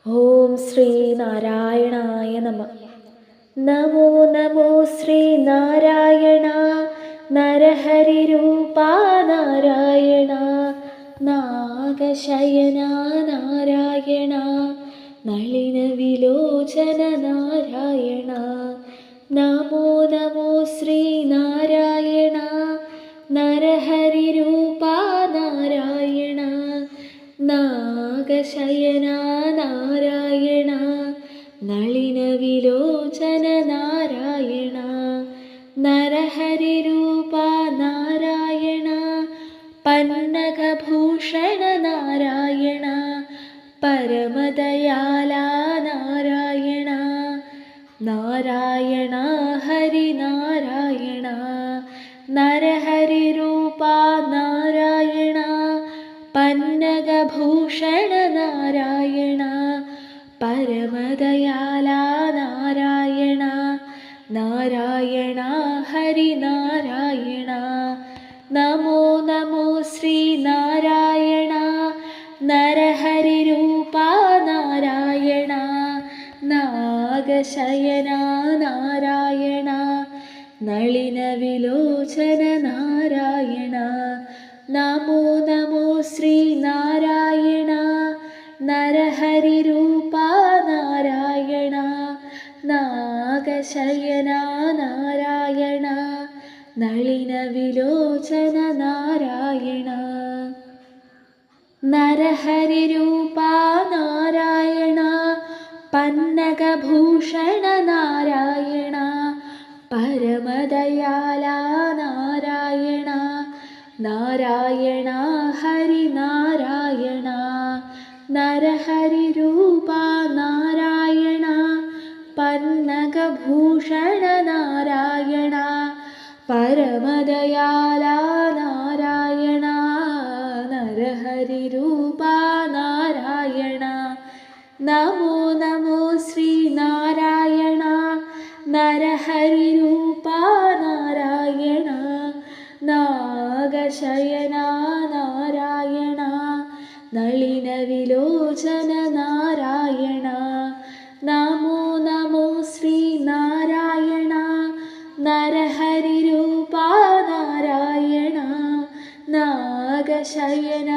ഓം ശ്രീ നാരായണായ നമഃ. നമോ നമോ ശ്രീ നാരായണ. നരഹരിരൂപാ നാരായണ. നാഗശയന നാരായണ. നളിനവിലോചന നാരായണ. നമോ നമോ ശ്രീ നാരായണ. നരഹരിരൂപാ നാരായണ. നാഗശയന നാരായണ. നളിനവിലോചന നാരായണ. നരഹരിരൂപാ നാരായണ. പന്നഗഭൂഷണ നാരായണ. പരമദയാല നാരായണ. നാരായണ ഹരി നാരായണ. നരഹരിരൂപാ നാരായണ. പന്നഗഭൂഷണ നാരായണ. പരമദയാല നാരായണ. നാരായണ ഹരി നാരായണ. നമോ നമോ ശ്രീ നാരായണ. നരഹരിരൂപാ നാരായണ. നാഗശയന നാരായണ. നളിനവിലോചന നാരായണ. നമോ നമോ ശ്രീ നാരായണ. നരഹരിരൂപാ നാരായണ. നാഗശയന നാരായണ. നളിനവിലോചന നാരായണ. നരഹരിരൂപാ നാരായണ. പന്നഗഭൂഷണ നാരായണ. പരമദയാല നാരായണ. നാരായണ ഹരി നാരായണ. നരഹരിരൂപാ നാരായണ. പന്നഗഭൂഷണ നാരായണ. പരമദയാല നാരായണ. നരഹരിരൂപാ നാരായണ. നമോ നമോ ശ്രീ നാരായണ. നരഹരിരൂപാ നാരായണ. നാഗശയന നാരായണ. നളിനവിലോചന നാരായണ. നമോ നമോ ശ്രീ നാരായണ. നരഹരിരൂപാ നാരായണ. നാഗശയന